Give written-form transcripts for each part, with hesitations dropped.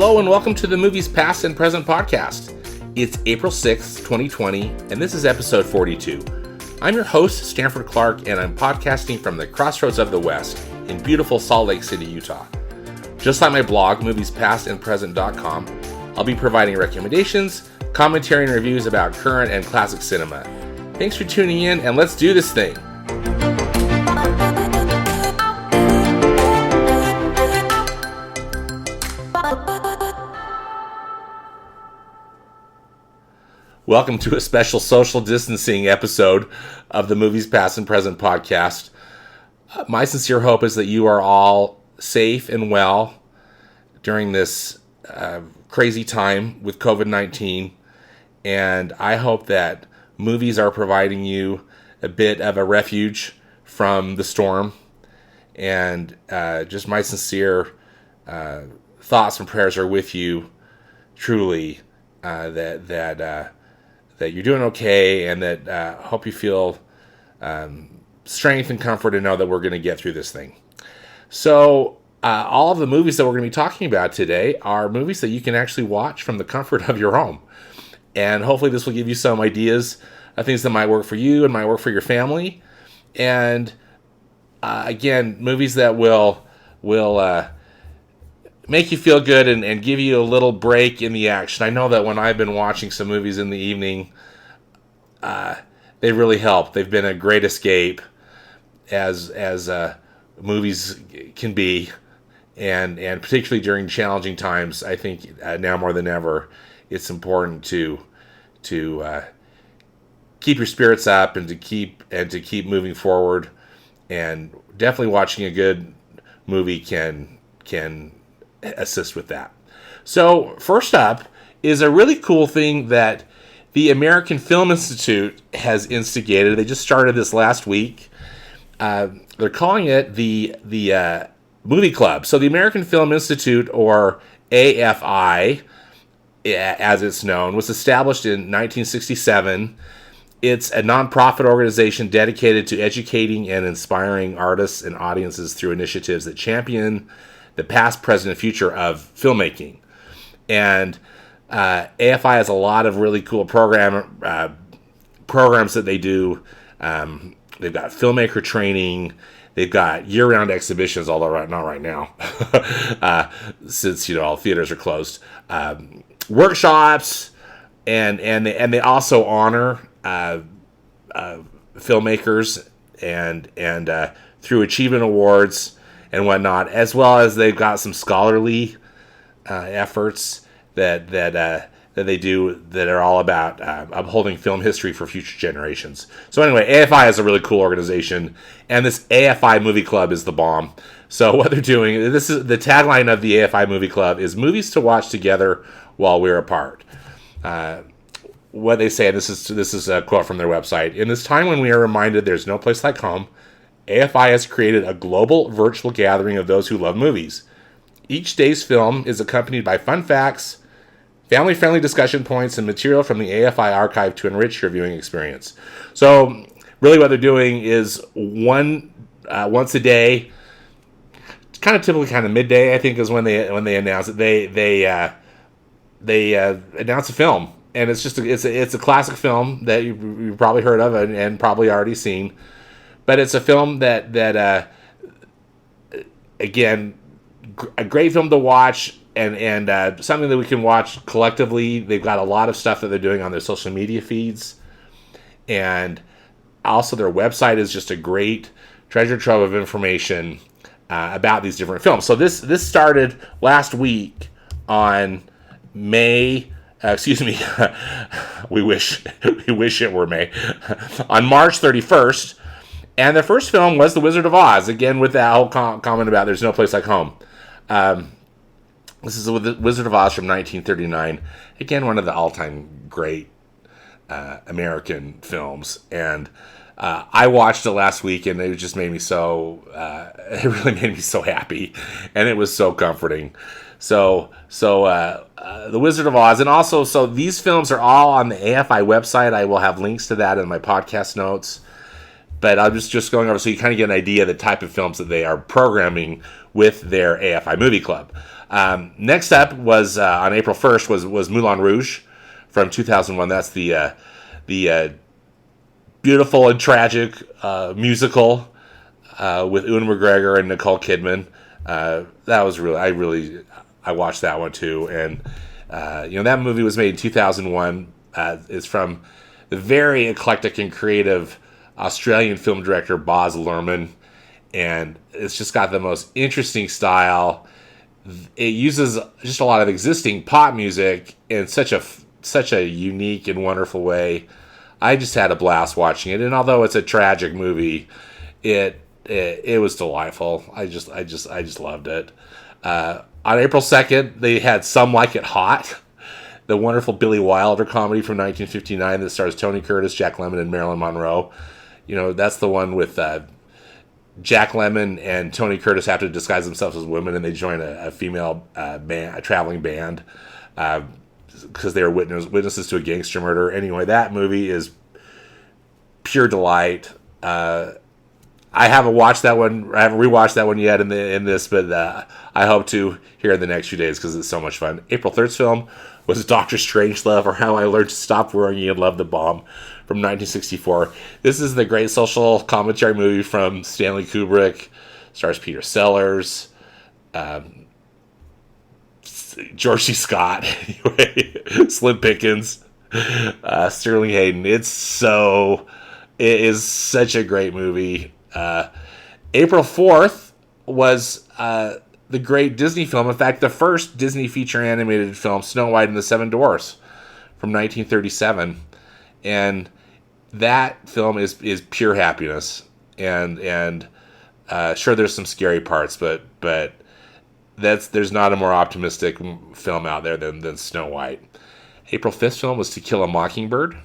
Hello and welcome to the Movies Past and Present podcast. It's April 6th, 2020, and this is episode 42. I'm your host, Stanford Clark, and I'm podcasting from the Crossroads of the West in beautiful Salt Lake City, Utah. Just like my blog, moviespastandpresent.com, I'll be providing recommendations, commentary, and reviews about current and classic cinema. Thanks for tuning in, and let's do this thing. Welcome to a special social distancing episode of the Movies Past and Present podcast. My sincere hope is that you are all safe and well during this crazy time with COVID-19, and I hope that movies are providing you a bit of a refuge from the storm, and just my sincere thoughts and prayers are with you, truly, that you're doing okay, and that hope you feel strength and comfort to know that we're going to get through this thing. So all of the movies that we're going to be talking about today are movies that you can actually watch from the comfort of your home. And hopefully this will give you some ideas of things that might work for you and might work for your family. And again, movies that will make you feel good and give you a little break in the action. I know that when I've been watching some movies in the evening, they really help. They've been a great escape as movies can be, and particularly during challenging times. I think now more than ever, it's important to keep your spirits up and to keep moving forward. And definitely watching a good movie can assist with that. So first up is a really cool thing that the American Film Institute has instigated. They just started this last week. They're calling it the Movie Club. So the American Film Institute, or AFI, as it's known, was established in 1967. It's a nonprofit organization dedicated to educating and inspiring artists and audiences through initiatives that champion the past, present, and future of filmmaking. And AFI has a lot of really cool programs that they do. They've got filmmaker training. They've got year-round exhibitions, although not right now, since all theaters are closed. Workshops, and they also honor filmmakers and through achievement awards and whatnot, as well as they've got some scholarly efforts that they do that are all about upholding film history for future generations. So anyway, AFI is a really cool organization, and this AFI Movie Club is the bomb. So what they're doing, this is the tagline of the AFI Movie Club, is movies to watch together while we're apart. What they say, this is a quote from their website: "In this time when we are reminded there's no place like home, AFI has created a global virtual gathering of those who love movies. Each day's film is accompanied by fun facts, family-friendly discussion points, and material from the AFI archive to enrich your viewing experience." So really what they're doing is once a day, kind of typically kind of midday, I think, is when they announce it. They announce a film, and it's just it's a classic film that you've probably heard of and probably already seen. But it's a film that again, a great film to watch, and something that we can watch collectively. They've got a lot of stuff that they're doing on their social media feeds, and also their website is just a great treasure trove of information about these different films. So this started last week on May. We wish it were May. On March 31st. And the first film was The Wizard of Oz, again with that whole comment about there's no place like home. This is The Wizard of Oz from 1939. Again, one of the all-time great American films. And I watched it last week, and it just made me so... it really made me so happy, and it was so comforting. So The Wizard of Oz, and also, so these films are all on the AFI website. I will have links to that in my podcast notes. but I'm just going over so you kind of get an idea of the type of films that they are programming with their AFI Movie Club. Next up was on April 1st was Moulin Rouge from 2001. That's the beautiful and tragic musical with Ewan McGregor and Nicole Kidman. That was I watched that one too, and that movie was made in 2001. It's from the very eclectic and creative Australian film director Baz Luhrmann, and it's just got the most interesting style. It uses just a lot of existing pop music in such a unique and wonderful way. I just had a blast watching it, and although it's a tragic movie, it was delightful. I just loved it. On April 2nd, they had Some Like It Hot, the wonderful Billy Wilder comedy from 1959 that stars Tony Curtis, Jack Lemmon, and Marilyn Monroe. That's the one with Jack Lemmon and Tony Curtis have to disguise themselves as women, and they join a female band, a traveling band, because they are witnesses to a gangster murder. Anyway, that movie is pure delight. I haven't watched that one. I haven't rewatched that one yet in this, but I hope to here in the next few days because it's so much fun. April 3rd's film was Doctor Strangelove, or How I Learned to Stop Worrying and Love the Bomb from 1964. This is the great social commentary movie from Stanley Kubrick. Stars Peter Sellers, George C. Scott, Slim Pickens, Sterling Hayden. It is such a great movie. April 4th was the great Disney film. In fact, the first Disney feature animated film, Snow White and the Seven Dwarfs, from 1937. And that film is pure happiness. And sure, there's some scary parts, but there's not a more optimistic film out there than Snow White. April 5th film was To Kill a Mockingbird.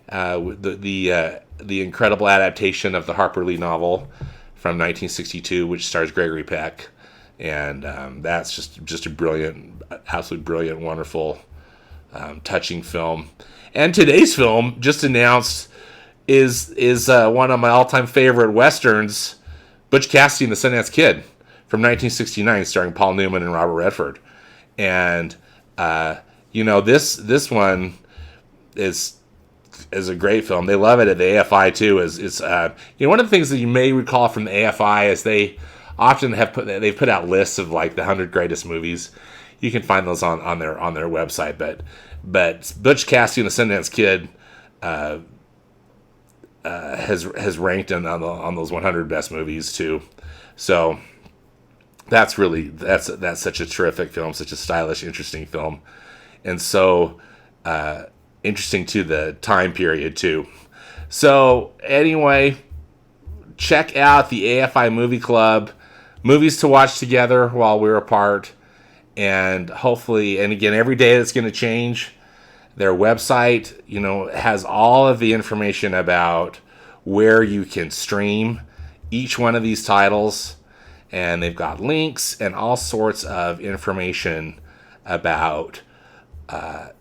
The incredible adaptation of the Harper Lee novel from 1962, which stars Gregory Peck, and that's just a brilliant, absolutely brilliant, wonderful, touching film. And today's film, just announced, is one of my all-time favorite westerns, Butch Cassidy and the Sundance Kid from 1969, starring Paul Newman and Robert Redford. And this one is a great film. They love it at the AFI too. One of the things that you may recall from the AFI is they often they've put out lists of like the 100 greatest movies. You can find those on their website. But Butch Cassidy and the Sundance Kid has ranked on those 100 best movies too. So that's such a terrific film, such a stylish, interesting film, and so interesting to the time period too. So anyway, check out the AFI Movie Club, movies to watch together while we're apart, and hopefully, and again, every day that's going to change. Their website, has all of the information about where you can stream each one of these titles, and they've got links and all sorts of information about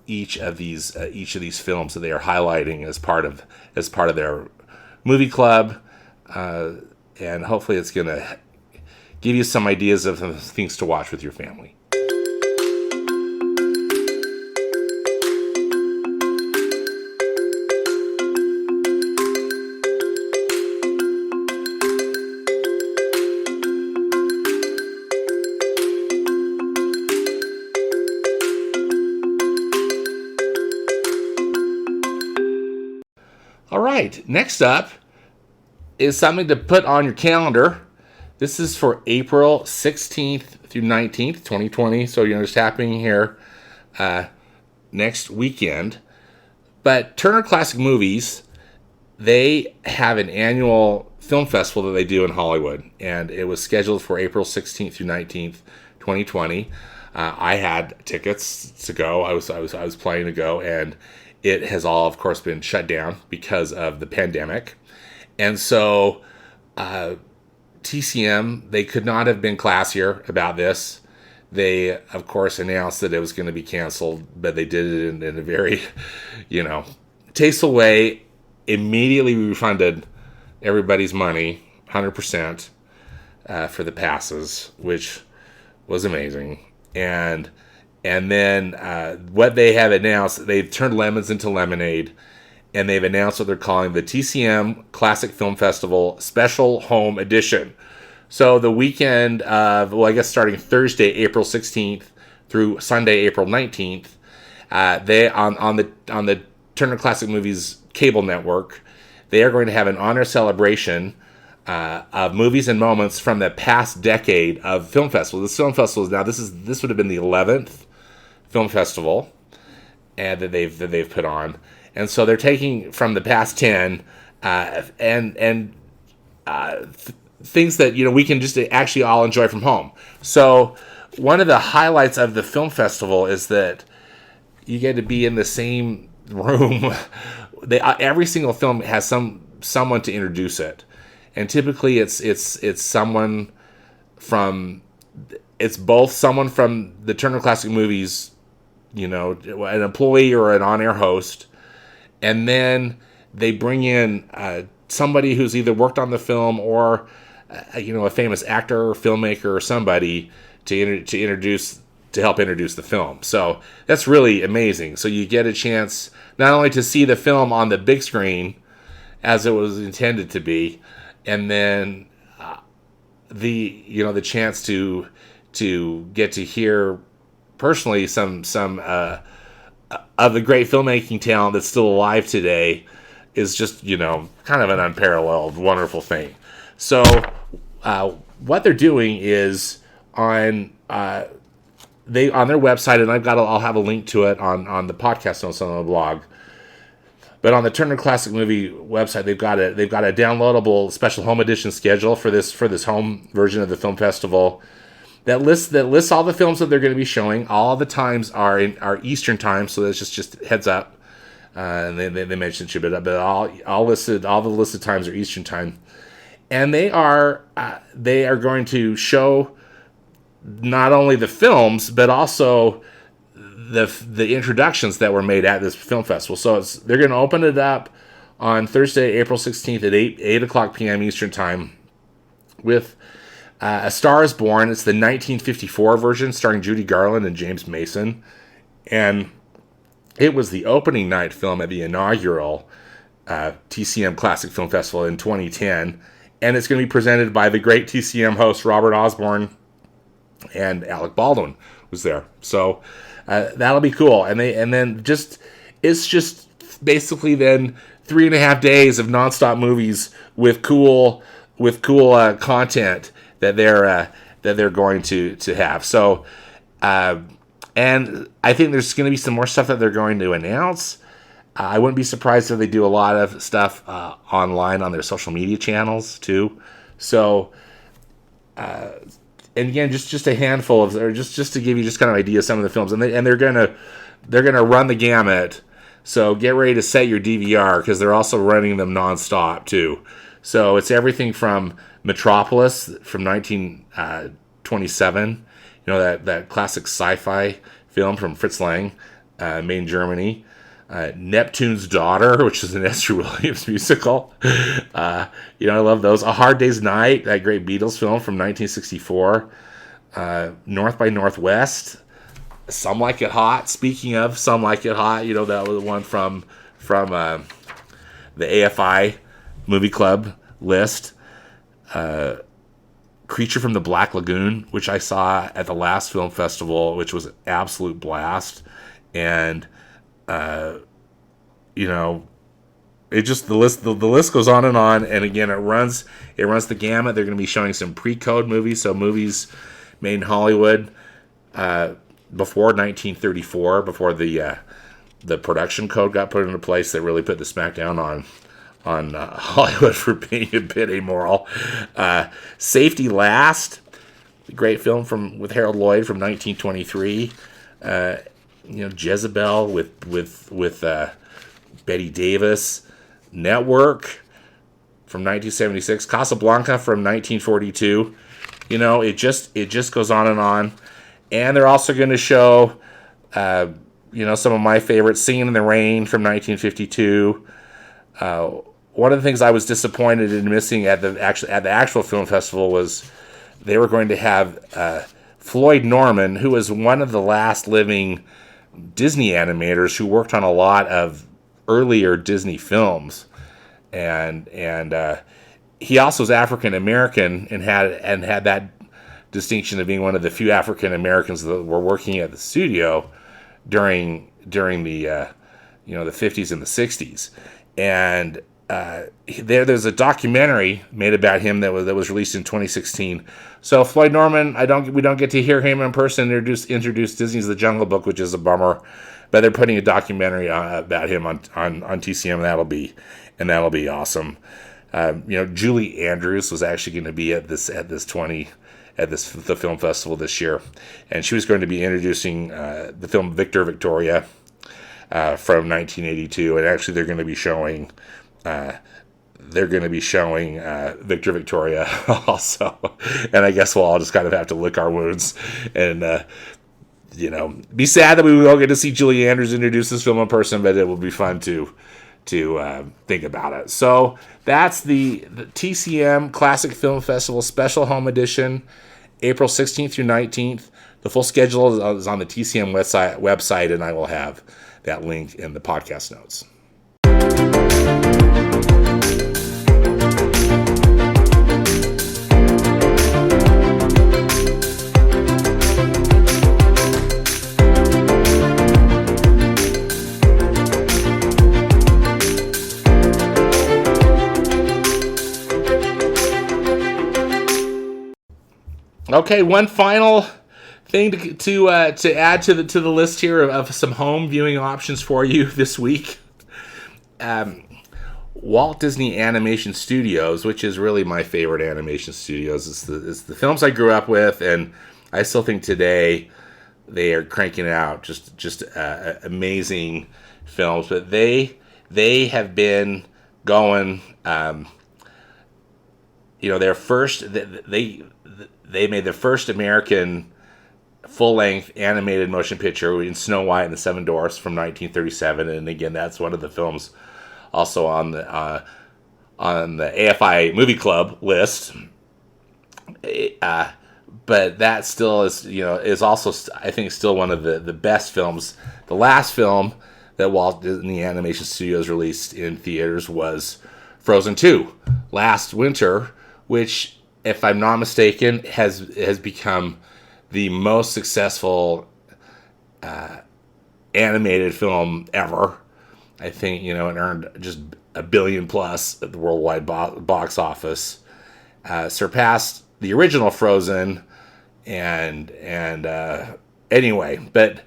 each of these films that they are highlighting as part of their movie club, and hopefully it's going to give you some ideas of things to watch with your family. All right, next up is something to put on your calendar. This is for April 16th through 19th, 2020. So it's happening here next weekend. But Turner Classic Movies, they have an annual film festival that they do in Hollywood. And it was scheduled for April 16th through 19th, 2020. I had tickets to go. I was planning to go, and it has all, of course, been shut down because of the pandemic. And so TCM, they could not have been classier about this. They, of course, announced that it was going to be canceled, but they did it in a very, tasteful way. Immediately refunded everybody's money, 100%, for the passes, which was amazing. And then what they have announced, they've turned lemons into lemonade, and they've announced what they're calling the TCM Classic Film Festival Special Home Edition. So the weekend of, well, I guess starting Thursday, April 16th through Sunday, April 19th, they on the Turner Classic Movies cable network, they are going to have an honor celebration of movies and moments from the past decade of film festival. This film festival is now, this would have been the 11th film festival and that they've put on, and so they're taking from the past 10 things that we can just actually all enjoy from home. So one of the highlights of the film festival is that you get to be in the same room. Every single film has someone to introduce it, and typically it's someone from, it's both someone from the Turner Classic Movies, an employee or an on-air host, and then they bring in somebody who's either worked on the film or a famous actor or filmmaker or somebody to help introduce the film. So that's really amazing. So you get a chance not only to see the film on the big screen as it was intended to be, and then the chance to get to hear personally some of the great filmmaking talent that's still alive today is just kind of an unparalleled, wonderful thing. So what they're doing is on their website, and I'll have a link to it on the podcast notes on the blog. But on the Turner Classic Movie website, they've got a downloadable special home edition schedule for this home version of the film festival that lists all the films that they're going to be showing. All the times are Eastern time, so that's just heads up. And they mentioned Chibita, but all the listed times are Eastern time, and they are going to show not only the films but also the introductions that were made at this film festival. So they're going to open it up on Thursday, April 16th at 8 o'clock p.m. Eastern time with A Star Is Born. It's the 1954 version starring Judy Garland and James Mason, and it was the opening night film at the inaugural TCM Classic Film Festival in 2010, and it's going to be presented by the great TCM host Robert Osborne, and Alec Baldwin was there. So that'll be cool. And then it's just basically then 3.5 days of nonstop movies with cool content that they're going to have. So. And I think there's going to be some more stuff that they're going to announce. I wouldn't be surprised if they do a lot of stuff online on their social media channels too. So, and again, just a handful of, or just to give you just kind of idea of some of the films, and they're gonna run the gamut. So get ready to set your DVR because they're also running them nonstop too. So it's everything from Metropolis from 1927. That classic sci-fi film from Fritz Lang, made in Germany. Neptune's Daughter, which is an Esther Williams musical. I love those. A Hard Day's Night, that great Beatles film from 1964. North by Northwest. Some Like It Hot. Speaking of Some Like It Hot, that was the one from the AFI Movie Club list. Creature from the Black Lagoon, which I saw at the last film festival, which was an absolute blast. And it just the list goes on. And again, it runs the gamut. They're going to be showing some pre-code movies, so movies made in Hollywood before 1934, before the production code got put into place that really put the smackdown on Hollywood for being a bit amoral. Safety Last, a great film with Harold Lloyd from 1923. Jezebel with Betty Davis. Network from 1976. Casablanca from 1942. It just goes on and on. And they're also going to show some of my favorites. Singing in the Rain from 1952. one of the things I was disappointed in missing at the actual film festival was they were going to have Floyd Norman, who was one of the last living Disney animators who worked on a lot of earlier Disney films, and he also is African American and had that distinction of being one of the few African Americans that were working at the studio during the the 50s and the 60s. And there's a documentary made about him that was released in 2016. So Floyd Norman, we don't get to hear him in person introduce Disney's The Jungle Book, which is a bummer. But they're putting a documentary about him on TCM, and that'll be awesome. Julie Andrews was actually going to be at the film festival this year, and she was going to be introducing the film Victor Victoria from 1982, and actually they're going to be showing Victor Victoria also, and I guess we'll all just kind of have to lick our wounds and be sad that we won't get to see Julie Andrews introduce this film in person, but it will be fun to think about it. So that's the TCM Classic Film Festival Special Home Edition, April 16th through 19th. The full schedule is on the TCM website, and I will have that link in the podcast notes. Okay, one final thing to add to the list here of some home viewing options for you this week. Walt Disney Animation Studios, which is really my favorite animation studios, is the films I grew up with, and I still think today they are cranking out just amazing films. But they have been going. Their first they made the first American full-length animated motion picture in Snow White and the Seven Dwarfs from 1937, and again, that's one of the films also on the AFI Movie Club list. But that still is also, I think, still one of the best films. The last film that Walt Disney Animation Studios released in theaters was Frozen 2 last winter, which, if I'm not mistaken, has become the most successful animated film ever. I think it earned just $1 billion plus at the worldwide box office, surpassed the original Frozen, and anyway. But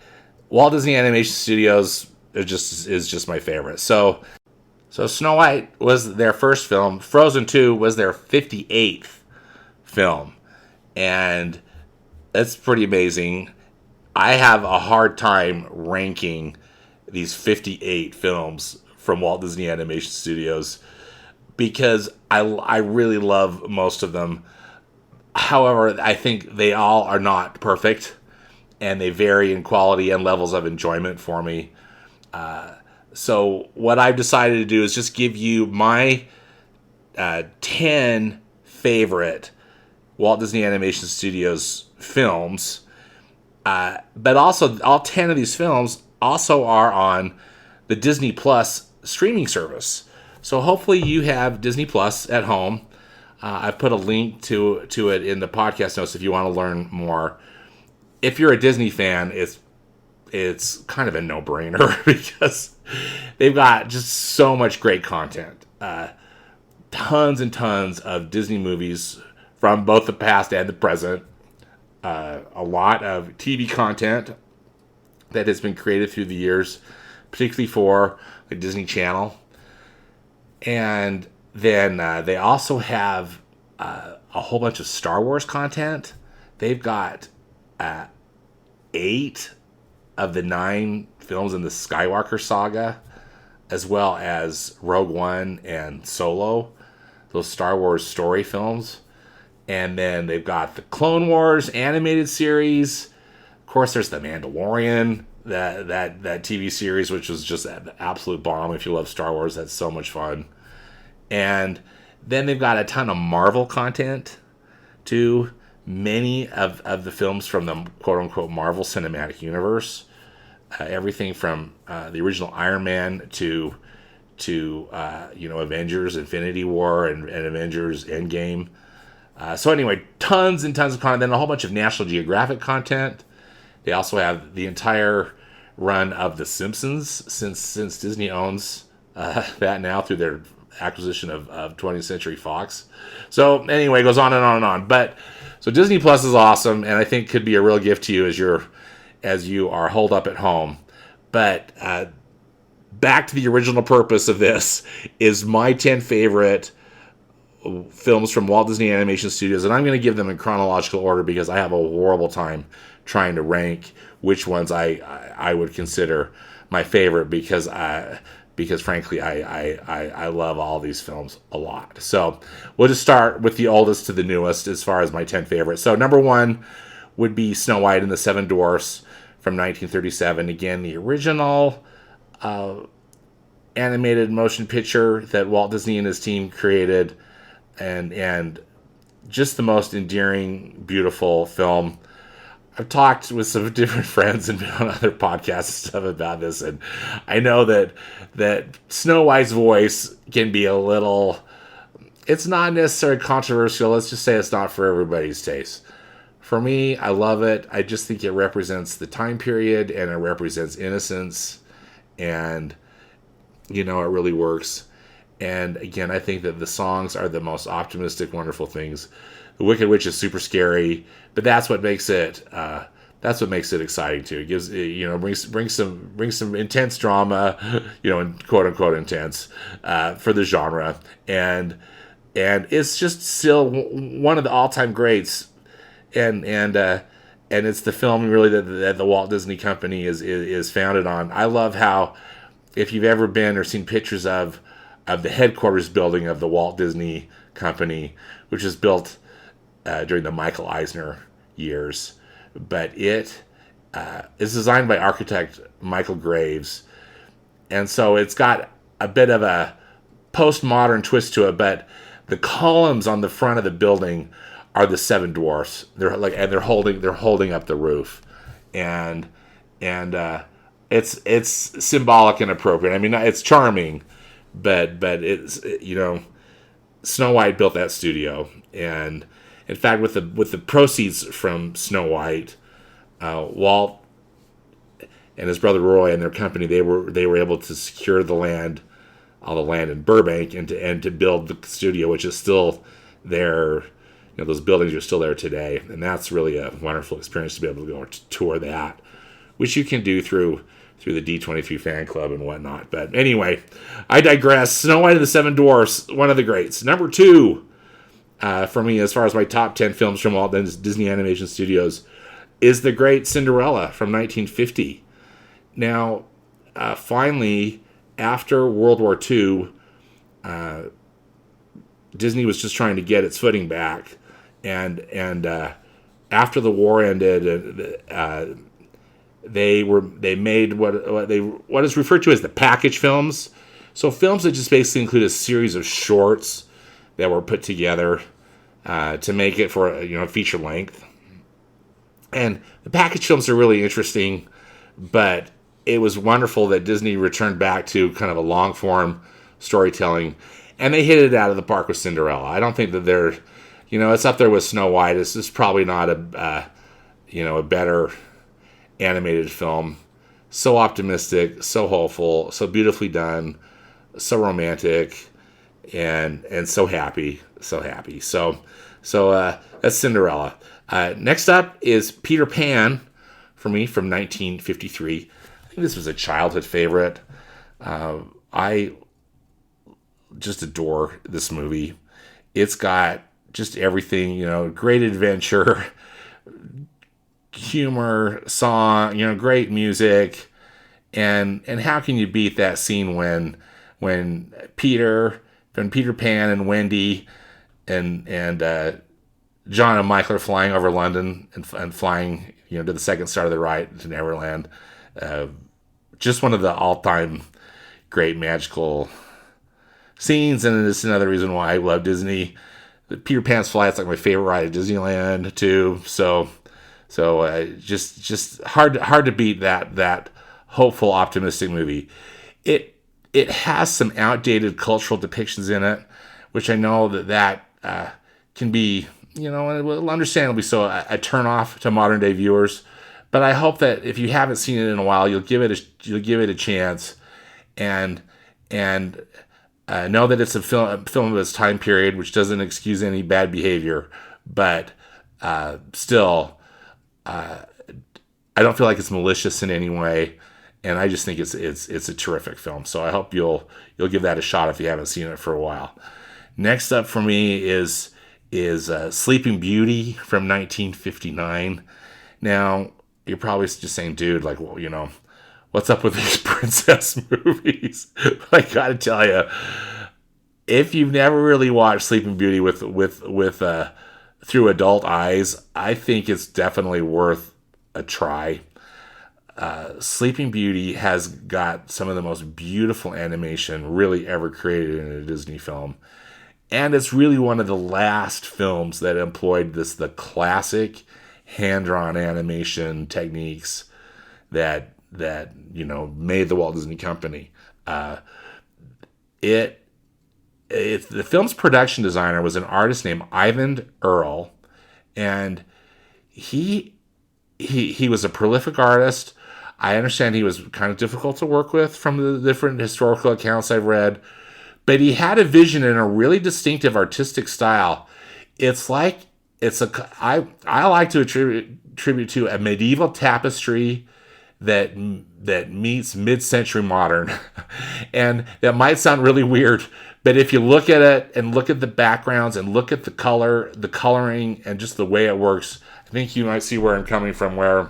Walt Disney Animation Studios is just my favorite. So Snow White was their first film. Frozen 2 was their 58th film, and that's pretty amazing. I have a hard time ranking these 58 films from Walt Disney Animation Studios because I really love most of them. However, I think they all are not perfect, and they vary in quality and levels of enjoyment for me. So what I've decided to do is just give you my 10 favorite Walt Disney Animation Studios films, but also all 10 of these films also are on the Disney Plus streaming service. So hopefully you have Disney Plus at home. I've put a link to it in the podcast notes if you want to learn more. If you're a Disney fan, it's kind of a no-brainer because they've got just so much great content. Tons and tons of Disney movies from both the past and the present. A lot of TV content that has been created through the years, particularly for the Disney Channel. And then they also have a whole bunch of Star Wars content. They've got 8 of the 9 films in the Skywalker saga, as well as Rogue One and Solo, those Star Wars story films. And then they've got the Clone Wars animated series. Of course, there's the Mandalorian, that TV series, which was just an absolute bomb. If you love Star Wars, that's so much fun. And then they've got a ton of Marvel content too. Many of the films from the quote-unquote Marvel Cinematic Universe. Everything from the original Iron Man to Avengers Infinity War and Avengers Endgame. So anyway, tons and tons of content. Then a whole bunch of National Geographic content. They also have the entire run of The Simpsons since Disney owns that now through their acquisition of 20th Century Fox. So anyway, it goes on and on and on. But so Disney Plus is awesome, and I think could be a real gift to you as you are holed up at home. But back to the original purpose of this is my 10 favorite films from Walt Disney Animation Studios, and I'm going to give them in chronological order because I have a horrible time trying to rank which ones I would consider my favorite because frankly I love all these films a lot. So we'll just start with the oldest to the newest as far as my 10 favorites. So number 1 would be Snow White and the Seven Dwarfs from 1937. Again, the original animated motion picture that Walt Disney and his team created, and just the most endearing, beautiful film. I've talked with some different friends and been on other podcasts and stuff about this, and I know that Snow White's voice can be a little, it's not necessarily controversial. Let's just say it's not for everybody's taste. For me, I love it. I just think it represents the time period, and it represents innocence, and it really works. And again, I think that the songs are the most optimistic, wonderful things. The Wicked Witch is super scary, but that's what makes it exciting too. It gives brings some intense drama, and quote unquote intense for the genre, and it's just still one of the all time greats. And it's the film really that the Walt Disney Company is founded on. I love how, if you've ever been or seen pictures of the headquarters building of the Walt Disney Company, which was built during the Michael Eisner years, but it is designed by architect Michael Graves, and so it's got a bit of a postmodern twist to it. But the columns on the front of the building are the Seven Dwarfs. They're holding up the roof, and it's symbolic and appropriate. I mean, it's charming, but it's Snow White built that studio, and in fact, with the proceeds from Snow White, Walt and his brother Roy and their company, they were able to secure all the land in Burbank, and to build the studio, which is still there. Those buildings are still there today, and that's really a wonderful experience to be able to go tour that, which you can do through the D23 fan club and whatnot. But anyway, I digress. Snow White and the Seven Dwarfs, one of the greats. Number 2 for me, as far as my top 10 films from Walt Disney Animation Studios, is the great Cinderella from 1950. Now, finally, after World War II, Disney was just trying to get its footing back, and after the war ended, they made what is referred to as the package films. So films that just basically include a series of shorts that were put together to make it for a feature length. And the package films are really interesting, but it was wonderful that Disney returned back to kind of a long form storytelling, and they hit it out of the park with Cinderella. I don't think that they're, it's up there with Snow White. It's just probably not a better animated film. So optimistic, so hopeful, so beautifully done, so romantic, and so happy. So that's Cinderella. Next up is Peter Pan for me from 1953. I think this was a childhood favorite. I just adore this movie. It's got just everything, great adventure, humor, song, great music, and how can you beat that scene when Peter Pan and Wendy and John and Michael are flying over London and flying to the second star of the ride to Neverland. Just one of the all-time great magical scenes, and it's another reason why I love Disney. The Peter Pan's Flight's like my favorite ride at Disneyland too. So just hard to beat that hopeful, optimistic movie. It has some outdated cultural depictions in it, which I know that can be, understandably so, a turnoff to modern day viewers. But I hope that if you haven't seen it in a while, you'll give it a chance, and know that it's a film of its time period, which doesn't excuse any bad behavior. But still, I don't feel like it's malicious in any way, and I just think it's a terrific film. So I hope you'll give that a shot if you haven't seen it for a while. Next up for me is Sleeping Beauty from 1959. Now, you're probably just saying, dude, like, well, what's up with these princess movies? But I gotta tell you, if you've never really watched Sleeping Beauty with through adult eyes, I think it's definitely worth a try. Sleeping Beauty has got some of the most beautiful animation really ever created in a Disney film. And it's really one of the last films that employed the classic hand-drawn animation techniques that made the Walt Disney Company. The film's production designer was an artist named Ivan Earle, and he was a prolific artist. I understand he was kind of difficult to work with from the different historical accounts I've read, but he had a vision and a really distinctive artistic style. I like to attribute to a medieval tapestry that meets mid-century modern. And that might sound really weird, but if you look at it and look at the backgrounds and look at the coloring and just the way it works, I think you might see where I'm coming from, where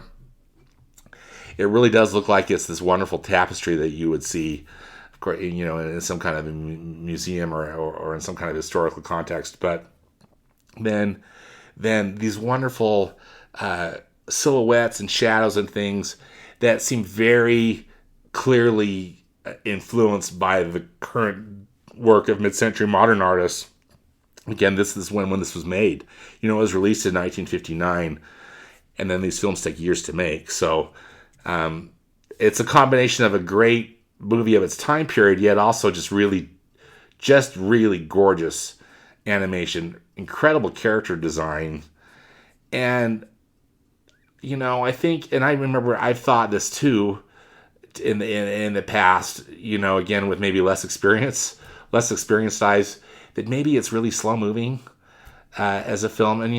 it really does look like it's this wonderful tapestry that you would see, in some kind of museum or in some kind of historical context. But then these wonderful silhouettes and shadows and things that seem very clearly influenced by the current work of mid-century modern artists. Again, this is when this was made. It was released in 1959, and then these films take years to make. So it's a combination of a great movie of its time period, yet also just really gorgeous animation, incredible character design. And I think, and I remember I've thought this too in the past, again with maybe less experienced eyes, that maybe it's really slow moving as a film. And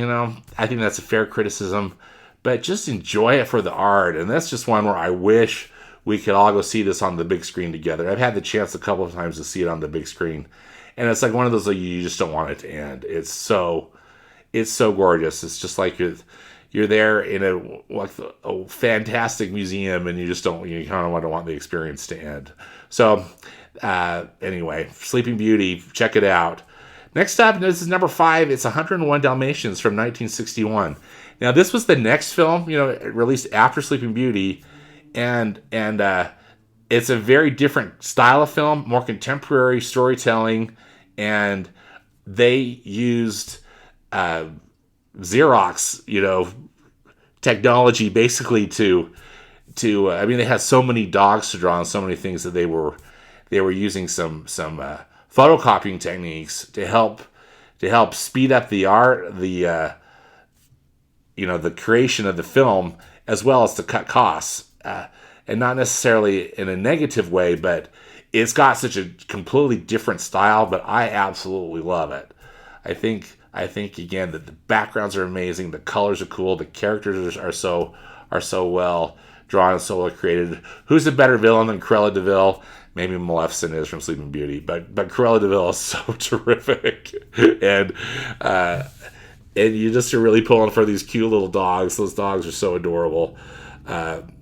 I think that's a fair criticism, but just enjoy it for the art. And that's just one where I wish we could all go see this on the big screen together. I've had the chance a couple of times to see it on the big screen, and it's like one of those like you just don't want it to end. It's so gorgeous. It's just like you're there in a fantastic museum, and you kind of want the experience to end. So anyway, Sleeping Beauty, check it out. Next up, this is number 5. It's 101 Dalmatians from 1961. Now, this was the next film, released after Sleeping Beauty, and it's a very different style of film, more contemporary storytelling, and they used Xerox, technology basically to they had so many dogs to draw and so many things that they were using some photocopying techniques to help speed up the art, the creation of the film, as well as to cut costs, and not necessarily in a negative way, but it's got such a completely different style, but I absolutely love it. I think again that the backgrounds are amazing, the colors are cool, the characters are so well drawn and so well created. Who's a better villain than Cruella de Vil? Maybe Maleficent is from Sleeping Beauty, but Cruella de Vil is so terrific, and you just are really pulling for these cute little dogs. Those dogs are so adorable.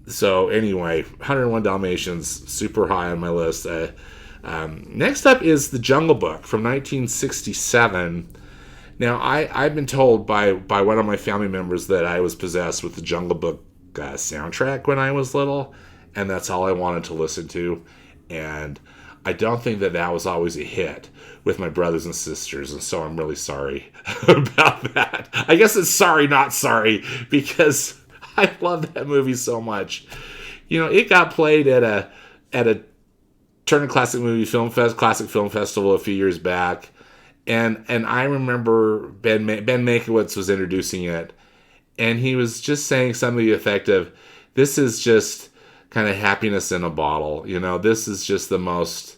So anyway, 101 Dalmatians, super high on my list. Next up is The Jungle Book from 1967. Now, I've been told by one of my family members that I was possessed with the Jungle Book soundtrack when I was little, and that's all I wanted to listen to. And I don't think that was always a hit with my brothers and sisters, and so I'm really sorry about that. I guess it's sorry, not sorry, because I love that movie so much. It got played at a Turner Classic Classic Film Festival a few years back, and I remember Ben Mankiewicz was introducing it, and he was just saying something to the effect of, "This is just kind of happiness in a bottle. This is just the most.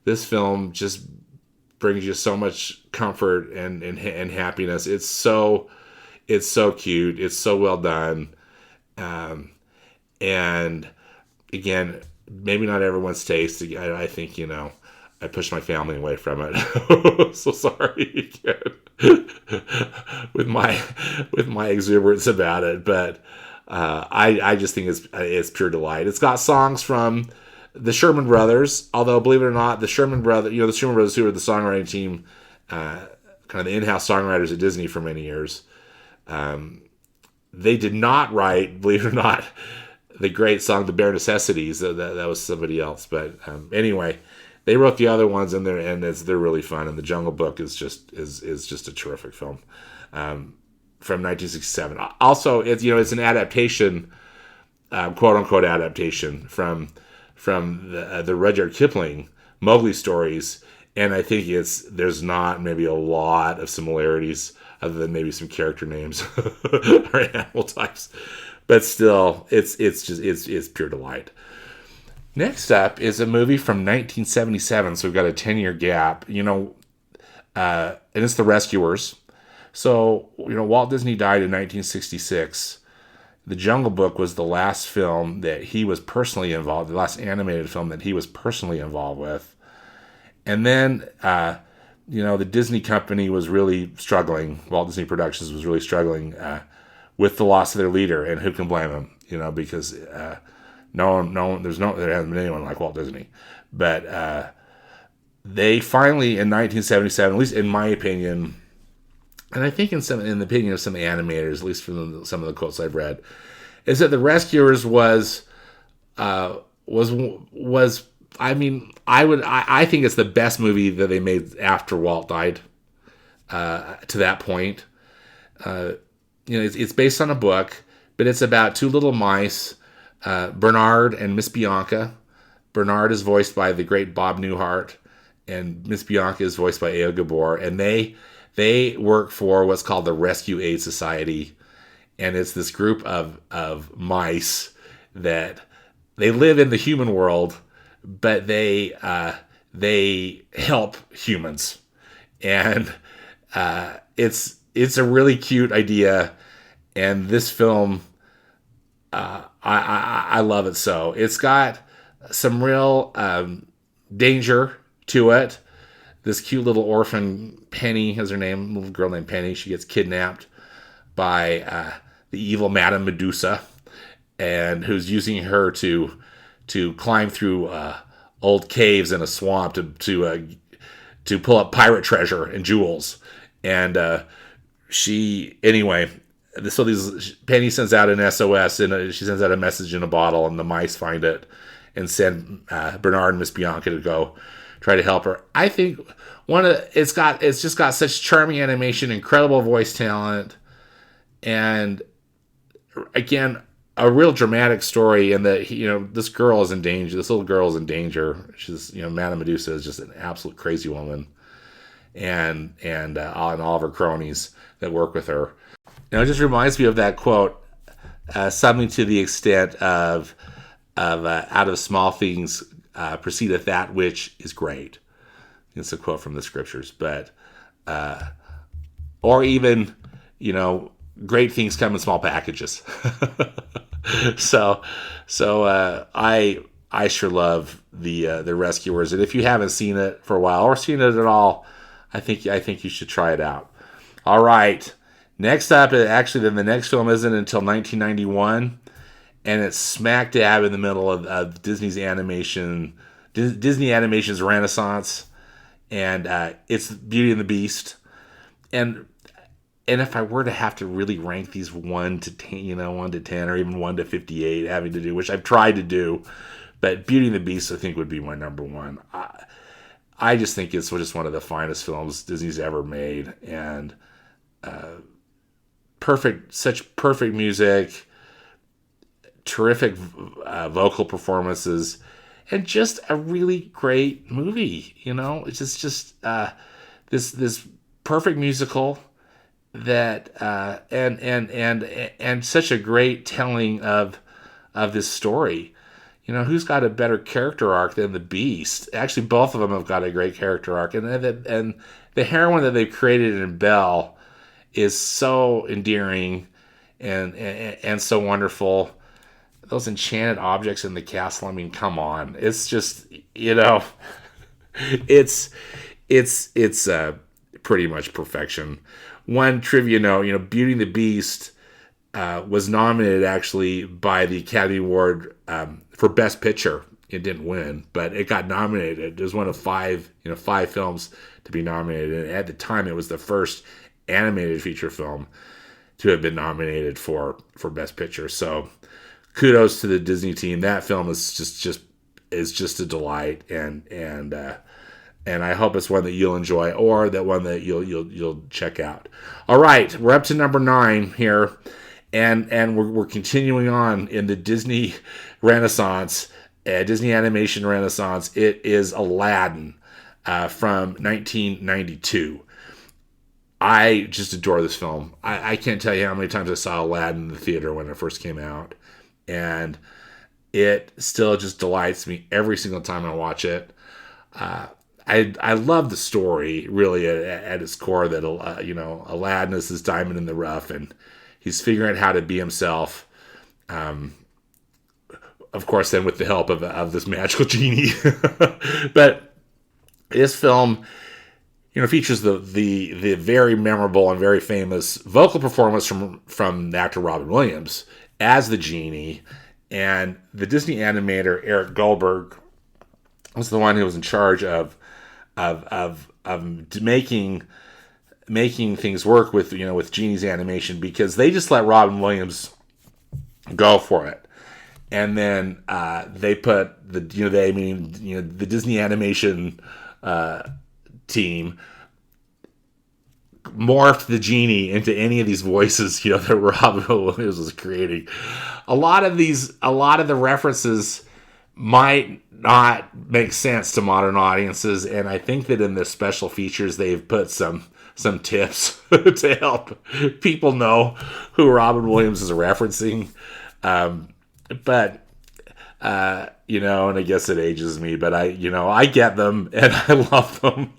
This film just brings you so much comfort and happiness. It's so cute. It's so well done." And again, maybe not everyone's taste. I think I pushed my family away from it. So sorry again with my exuberance about it, but I just think it's pure delight. It's got songs from the Sherman Brothers, although believe it or not, the Sherman Brothers, who were the songwriting team, kind of the in-house songwriters at Disney for many years, they did not write, believe it or not, the great song "The Bare Necessities." That was somebody else, but anyway, they wrote the other ones, and they're really fun. And The Jungle Book is just a terrific film from 1967. Also, it's an adaptation, quote unquote adaptation from the Rudyard Kipling Mowgli stories, and I think there's not maybe a lot of similarities other than maybe some character names or animal types, but still, it's pure delight. Next up is a movie from 1977, so we've got a 10-year gap. And it's The Rescuers. So Walt Disney died in 1966. The Jungle Book was the last film that he was personally involved, the last animated film that he was personally involved with. And then, the Disney company was really struggling. Walt Disney Productions was really struggling with the loss of their leader, and who can blame them? Because there hasn't been anyone like Walt Disney. But they finally, in 1977, at least in my opinion, and I think in the opinion of some animators, at least from some of the quotes I've read, is that The Rescuers was I think it's the best movie that they made after Walt died. To that point, it's based on a book, but it's about two little mice, Bernard and Miss Bianca. Bernard is voiced by the great Bob Newhart, and Miss Bianca is voiced by Eo Gabor, and they work for what's called the Rescue Aid Society, and it's this group of mice that they live in the human world, but they help humans, and it's a really cute idea, and this film, I love it so. It's got some real danger to it. This cute little orphan, Penny is her name, little girl named Penny. She gets kidnapped by the evil Madame Medusa, and who's using her to climb through old caves in a swamp to pull up pirate treasure and jewels. And Penny sends out an SOS, and she sends out a message in a bottle, and the mice find it and send Bernard and Miss Bianca to go try to help her. I think it's just got such charming animation, incredible voice talent, and again, a real dramatic story in that this girl is in danger. This little girl is in danger. She's Madame Medusa is just an absolute crazy woman, and all of her cronies that work with her. It just reminds me of that quote, something to the extent of out of small things proceedeth that which is great. It's a quote from the scriptures, but or even great things come in small packages. So I sure love the Rescuers, and if you haven't seen it for a while or seen it at all, I think you should try it out. All right, next up, actually, then the next film isn't until 1991, and it's smack dab in the middle of Disney's animation, Disney Animation's renaissance, and it's Beauty and the Beast, and if I were to have to really rank these 1 to 10, 1 to 10, or even 1 to 58, having to do, which I've tried to do, But Beauty and the Beast, I think, would be my number one. I just think it's just one of the finest films Disney's ever made, and such perfect music, terrific vocal performances, and just a really great movie. It's just this perfect musical that and such a great telling of this story. Who's got a better character arc than the Beast? Actually, both of them have got a great character arc, and the heroine that they've created in Belle is so endearing and so wonderful. Those enchanted objects in the castle. I mean, come on! It's just it's pretty much perfection. One trivia note: Beauty and the Beast was nominated actually by the Academy Award for Best Picture. It didn't win, but it got nominated. It was one of five films to be nominated. And at the time, it was the first animated feature film to have been nominated for Best Picture. So, kudos to the Disney team. That film is just a delight, and I hope it's one that you'll enjoy, or that one that you'll check out. All right, we're up to number 9 here. And we're continuing on in the Disney Renaissance, Disney animation Renaissance. It is Aladdin from 1992. I just adore this film. I can't tell you how many times I saw Aladdin in the theater when it first came out, and it still just delights me every single time I watch it. I love the story really at its core, that Aladdin is this diamond in the rough, and he's figuring out how to be himself. Of course, then with the help of this magical genie. But this film, features the very memorable and very famous vocal performance from the actor Robin Williams as the genie, and the Disney animator Eric Goldberg was the one who was in charge of making things work with Genie's animation, because they just let Robin Williams go for it, and then they put the Disney animation team morphed the genie into any of these voices that Robin Williams was creating. A lot of the references might not make sense to modern audiences, and I think that in the special features they've put some tips to help people know who Robin Williams is referencing. But and I guess it ages me, but I get them, and I love them.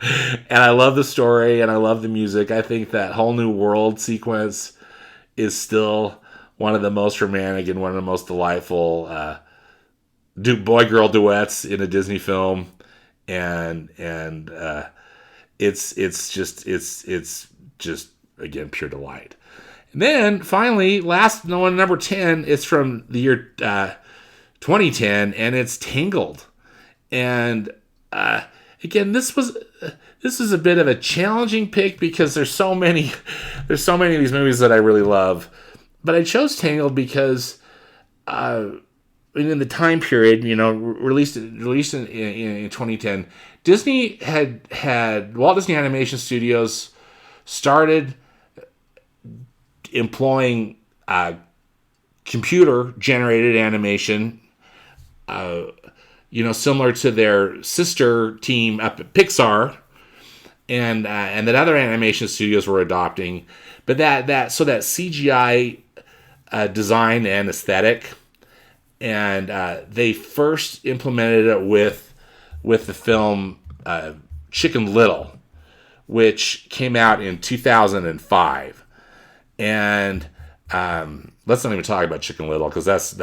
And I love the story, and I love the music. I think that whole New World sequence is still one of the most romantic and one of the most delightful boy-girl duets in a Disney film. And it's just again pure delight. And then finally, number 10 is from the year 2010, and it's Tangled. And again, this is a bit of a challenging pick, because there's so many of these movies that I really love. But I chose Tangled because in the time period, released in 2010, Disney had Walt Disney Animation Studios started employing computer generated animation, similar to their sister team up at Pixar, and that other animation studios were adopting, but that CGI design and aesthetic, and they first implemented it with the film Chicken Little, which came out in 2005. And let's not even talk about Chicken Little, because that's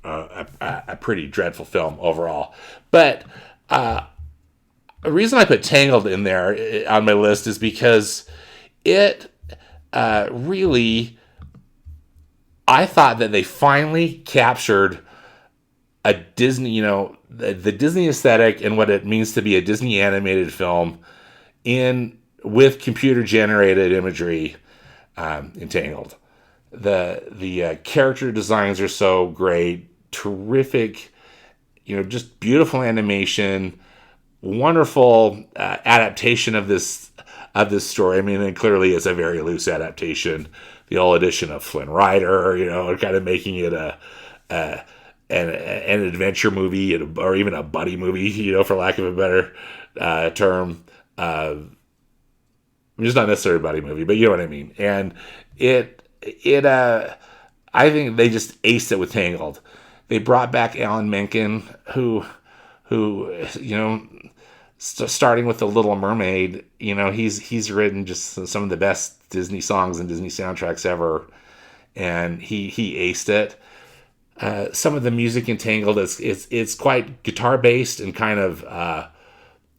a pretty dreadful film overall. But the reason I put Tangled in there on my list is because it really, I thought that they finally captured a Disney, the Disney aesthetic and what it means to be a Disney animated film with computer generated imagery. Entangled. The character designs are so great. terrific, just beautiful animation, wonderful adaptation of this story. I mean, it clearly is a very loose adaptation. The old edition of Flynn Rider, kind of making it an adventure movie or even a buddy movie, for lack of a better term. Just not necessarily a buddy movie, but you know what I mean. And I think they just aced it with Tangled. They brought back Alan Menken, who starting with The Little Mermaid, he's written just some of the best Disney songs and Disney soundtracks ever, and he aced it. Some of the music in Tangled it's quite guitar based and kind of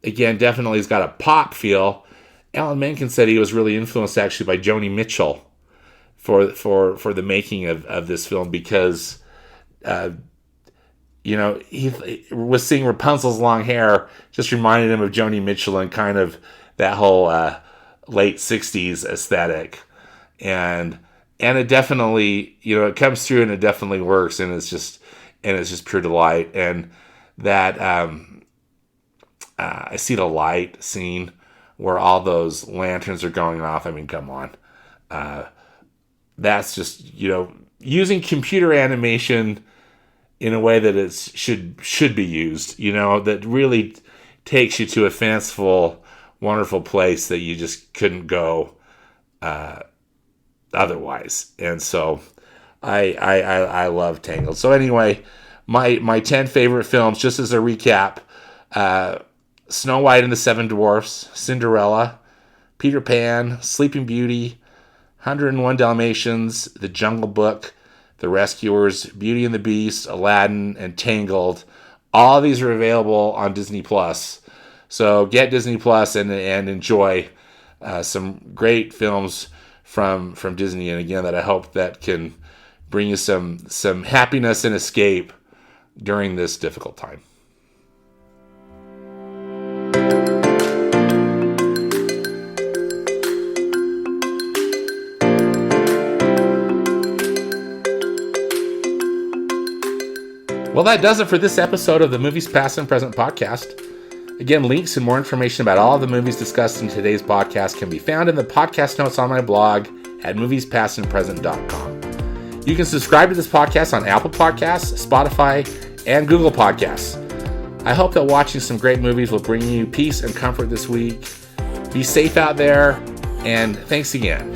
again, definitely has got a pop feel. Alan Menken said he was really influenced actually by Joni Mitchell for the making of this film, because he was seeing Rapunzel's long hair just reminded him of Joni Mitchell and kind of that whole late 60s aesthetic. And it definitely, it comes through and it definitely works, and it's just pure delight. And that I see the light scene where all those lanterns are going off. I mean, come on. That's just, using computer animation in a way that it should be used, that really takes you to a fanciful, wonderful place that you just couldn't go otherwise. And so I love Tangled. So anyway, my 10 favorite films, just as a recap: Snow White and the Seven Dwarfs, Cinderella, Peter Pan, Sleeping Beauty, 101 Dalmatians, The Jungle Book, The Rescuers, Beauty and the Beast, Aladdin, and Tangled. All of these are available on Disney Plus. So get Disney Plus and enjoy some great films from Disney. And again, that I hope that can bring you some happiness and escape during this difficult time. Well, that does it for this episode of the Movies Past and Present podcast. Again, links and more information about all of the movies discussed in today's podcast can be found in the podcast notes on my blog at moviespastandpresent.com. You can subscribe to this podcast on Apple Podcasts, Spotify, and Google Podcasts. I hope that watching some great movies will bring you peace and comfort this week. Be safe out there, and thanks again.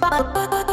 Bye.